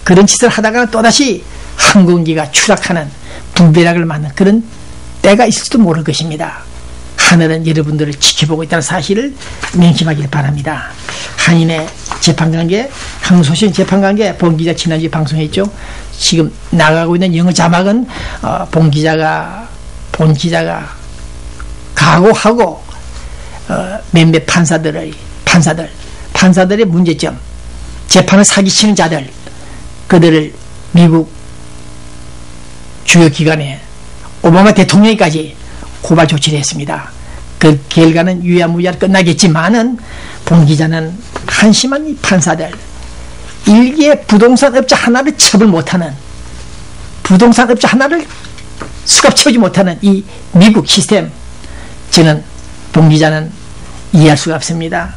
그런 짓을 하다가 또다시 항공기가 추락하는 불벼락을 맞는 그런 때가 있을지도 모를 것입니다. 하늘은 여러분들을 지켜보고 있다는 사실을 명심하길 바랍니다. 한인의 재판관계, 항소심 재판관계, 본 기자 지난주에 방송했죠. 지금 나가고 있는 영어 자막은 본 기자가 각오하고 몇몇 판사들의 문제점, 재판을 사기치는 자들, 그들을 미국 주요 기관에 오바마 대통령까지 고발 조치를 했습니다. 그 결과는 유야무야로 끝나겠지만은 본 기자는 한심한 이 판사들, 일개 부동산 업자 하나를 처벌 못하는, 부동산 업자 하나를 수갑 채우지 못하는 이 미국 시스템, 저는 본 기자는 이해할 수가 없습니다.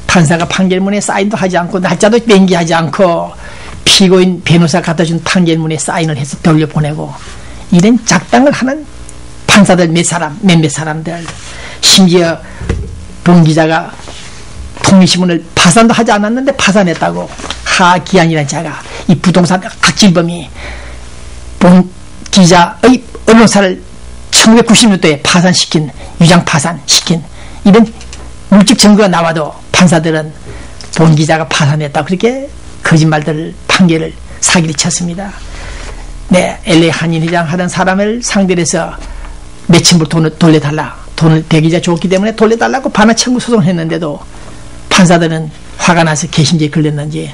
판사가 판결문에 사인도 하지 않고 날짜도 명기하지 않고 피고인 변호사 갖다 준 판결문에 사인을 해서 돌려보내고, 이런 작당을 하는 판사들 몇몇 사람들, 심지어 본 기자가 통일신문을 파산도 하지 않았는데 파산했다고 하기안이라는 자가, 이 부동산 악질범이 본 기자의 언론사를 1990년도에 파산시킨, 유장 파산시킨 이런 물적 증거가 나와도 판사들은 본 기자가 파산했다고 그렇게 거짓말들을, 판결을, 사기를 쳤습니다. 네, LA 한인회장 하던 사람을 상대로 해서 몇천불 돈을 돌려달라, 돈을 대기자 줬기 때문에 돌려달라고 반환 청구 소송을 했는데도 판사들은 화가 나서 개심제에 걸렸는지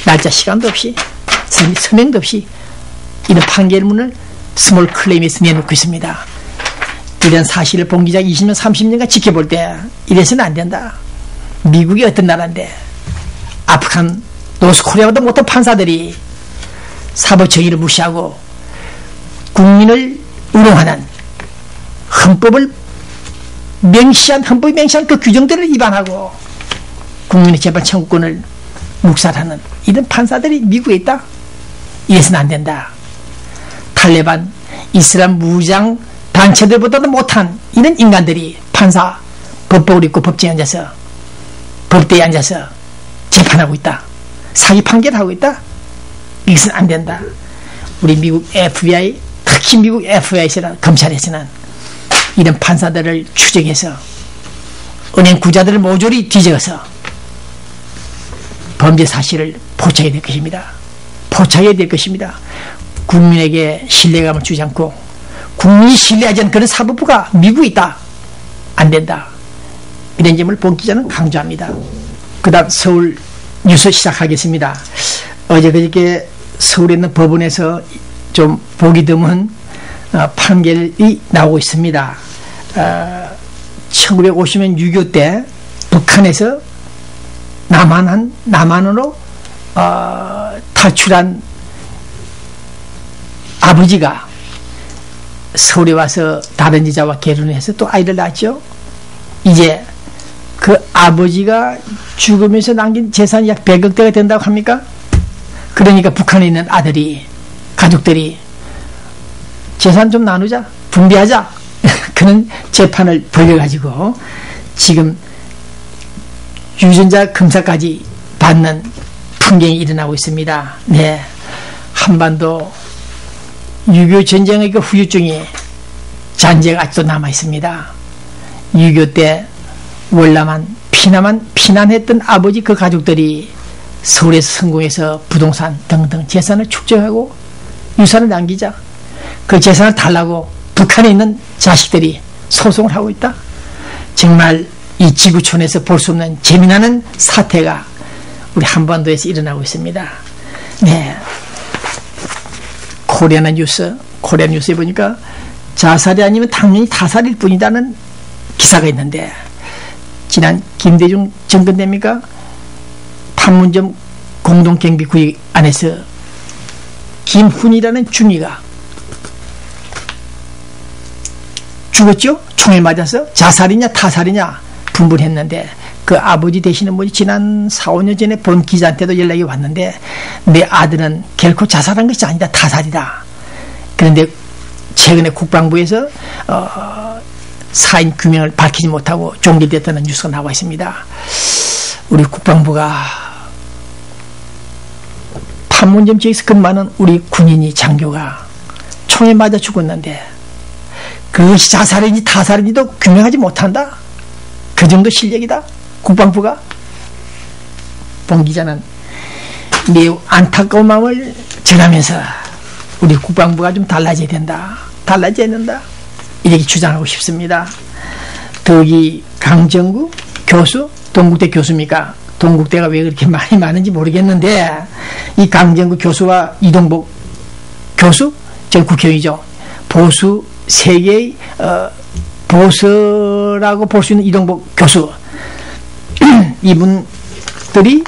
날짜 시간도 없이 서명도 없이 이런 판결문을 스몰 클레임에서 내놓고 있습니다. 이런 사실을 본 기자가 20년 30년간 지켜볼 때 이래서는 안 된다. 미국이 어떤 나라인데 아프간 노스코리아보다 못한 판사들이 사법 정의를 무시하고 국민을 우롱하는 헌법이 명시한 그 규정들을 위반하고 국민의 재판 청구권을 묵살하는 이런 판사들이 미국에 있다. 이래서는 안 된다. 탈레반, 이슬람 무장 단체들보다도 못한 이런 인간들이 판사, 법복을 입고 법정에 앉아서, 법대에 앉아서 재판하고 있다. 사기 판결하고 있다. 이것은 안 된다. 우리 미국 FBI, 특히 미국 FBI에서는, 검찰에서는 이런 판사들을 추적해서 은행 구자들을 모조리 뒤져서 범죄 사실을 포착해야 될 것입니다. 포착해야 될 것입니다. 국민에게 신뢰감을 주지 않고 국민이 신뢰하지 않는 그런 사법부가 미국에 있다. 안 된다. 이런 점을 본 기자는 강조합니다. 그 다음 서울 뉴스 시작하겠습니다. 어제 그저께 서울에 있는 법원에서 좀 보기 드문 판결이 나오고 있습니다. 1950년 6.25 때 북한에서 남한으로 탈출한 아버지가 서울에 와서 다른 여자와 결혼해서 또 아이를 낳았죠. 이제 그 아버지가 죽으면서 남긴 재산이 약 100억대가 된다고 합니까? 그러니까 북한에 있는 아들이, 가족들이 재산 좀 나누자, 분배하자, 그런 재판을 벌여가지고 지금 유전자 검사까지 받는 풍경이 일어나고 있습니다. 네, 한반도 6.25 전쟁의 그 후유증이, 잔재가 아직도 남아 있습니다. 6.25 때 월남한 피난했던 아버지 그 가족들이 서울에서 성공해서 부동산 등등 재산을 축적하고 유산을 남기자 그 재산을 달라고 북한에 있는 자식들이 소송을 하고 있다. 정말 이 지구촌에서 볼 수 없는 재미나는 사태가 우리 한반도에서 일어나고 있습니다. 네, 코리아 뉴스에 보니까 자살이 아니면 당연히 타살일 뿐이라는 기사가 있는데, 지난 김대중 정권 됩니까? 판문점 공동경비구역 안에서 김훈이라는 중위가 죽었죠? 총에 맞아서. 자살이냐 타살이냐 분분했는데 그 아버지 되시는 분이 지난 4, 5년 전에 본 기자한테도 연락이 왔는데, 내 아들은 결코 자살한 것이 아니다, 타살이다. 그런데 최근에 국방부에서 사인 규명을 밝히지 못하고 종결됐다는 뉴스가 나와 있습니다. 우리 국방부가 판문점 지역에서 근무하는 우리 군인이 장교가 총에 맞아 죽었는데 그것이 자살인지 타살인지도 규명하지 못한다. 그 정도 실력이다. 국방부가. 본 기자는 매우 안타까운 마음을 전하면서 우리 국방부가 좀 달라져야 된다. 달라져야 된다. 이렇게 주장하고 싶습니다. 더욱이 강정구 교수, 동국대 교수입니까? 동국대가 왜 그렇게 많이 많은지 모르겠는데 이 강정구 교수와 이동복 교수, 전 국회의원이죠. 보수 세계의 보수라고 볼 수 있는 이동복 교수 이분들이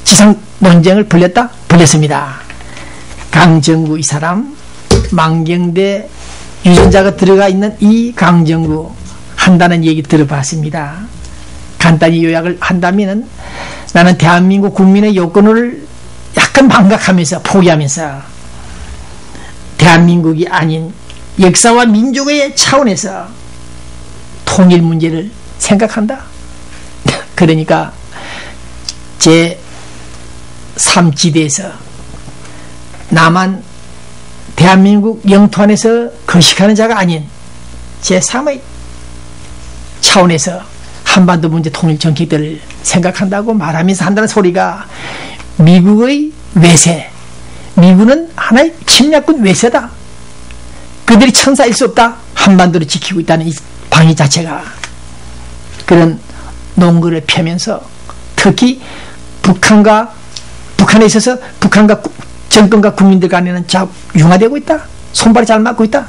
지상 논쟁을 벌였습니다. 강정구 이 사람 만경대 유전자가 들어가 있는 이 강정구 한다는 얘기 들어봤습니다. 간단히 요약을 한다면 나는 대한민국 국민의 요건을 약간 망각하면서 포기하면서 대한민국이 아닌 역사와 민족의 차원에서 통일 문제를 생각한다. 그러니까 제3지대에서 남한 대한민국 영토 안에서 거식하는 자가 아닌 제3의 차원에서 한반도 문제 통일 정책들을 생각한다고 말하면서 한다는 소리가 미국의 외세, 미국은 하나의 침략군 외세다. 그들이 천사일 수 없다. 한반도를 지키고 있다는 이 방위 자체가 그런 논거를 펴면서 특히 북한에 있어서 북한과 정권과 국민들 간에는 융화되고 있다. 손발이 잘 맞고 있다.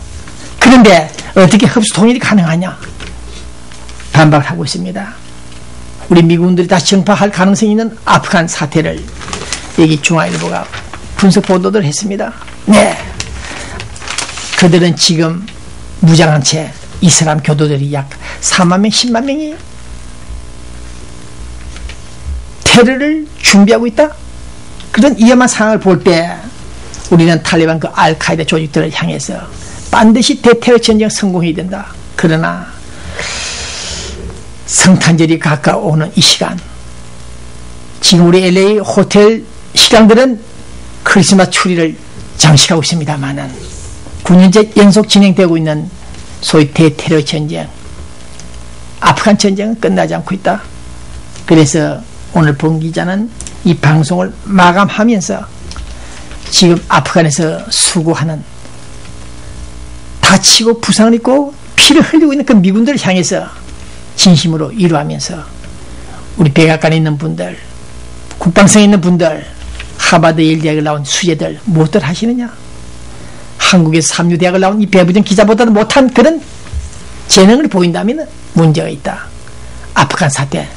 그런데 어떻게 흡수 통일이 가능하냐? 반박을 하고 있습니다. 우리 미군들이 다시 정파할 가능성이 있는 아프간 사태를 여기 중앙일보가 분석 보도를 했습니다. 네, 그들은 지금 무장한 채 이슬람 교도들이 약 4만 명, 10만 명이 테러를 준비하고 있다. 그런 위험한 상황을 볼 때 우리는 탈레반 그 알카이다 조직들을 향해서 반드시 대테러 전쟁 성공해야 된다. 그러나 성탄절이 가까워오는 이 시간, 지금 우리 LA 호텔 식당들은 크리스마스 추리를 장식하고 있습니다만은 9년째 연속 진행되고 있는 소위 대테러 전쟁, 아프간 전쟁은 끝나지 않고 있다. 그래서 오늘 본 기자는 이 방송을 마감하면서 지금 아프간에서 수고하는 다치고 부상을 입고 피를 흘리고 있는 그 미군들을 향해서 진심으로 위로하면서 우리 백악관에 있는 분들, 국방성에 있는 분들, 하버드 예일대학을 나온 수재들 무엇들 하시느냐? 한국에서 삼류대학을 나온 이 배부정 기자보다도 못한 그런 재능을 보인다면 문제가 있다. 아프간 사태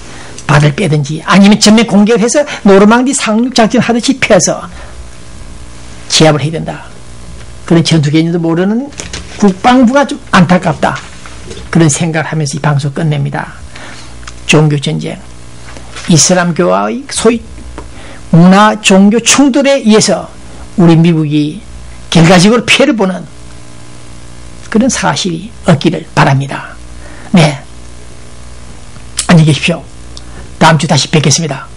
발을 빼든지 아니면 전면 공격을 해서 노르망디 상륙작전 하듯이 펴서 제압을 해야 된다. 그런 전투 개념도 모르는 국방부가 좀 안타깝다. 그런 생각을 하면서 이 방송 끝냅니다. 종교전쟁, 이슬람교와의 소위 문화 종교 충돌에 의해서 우리 미국이 결과적으로 피해를 보는 그런 사실이 없기를 바랍니다. 네, 안녕히 계십시오. 다음 주 다시 뵙겠습니다.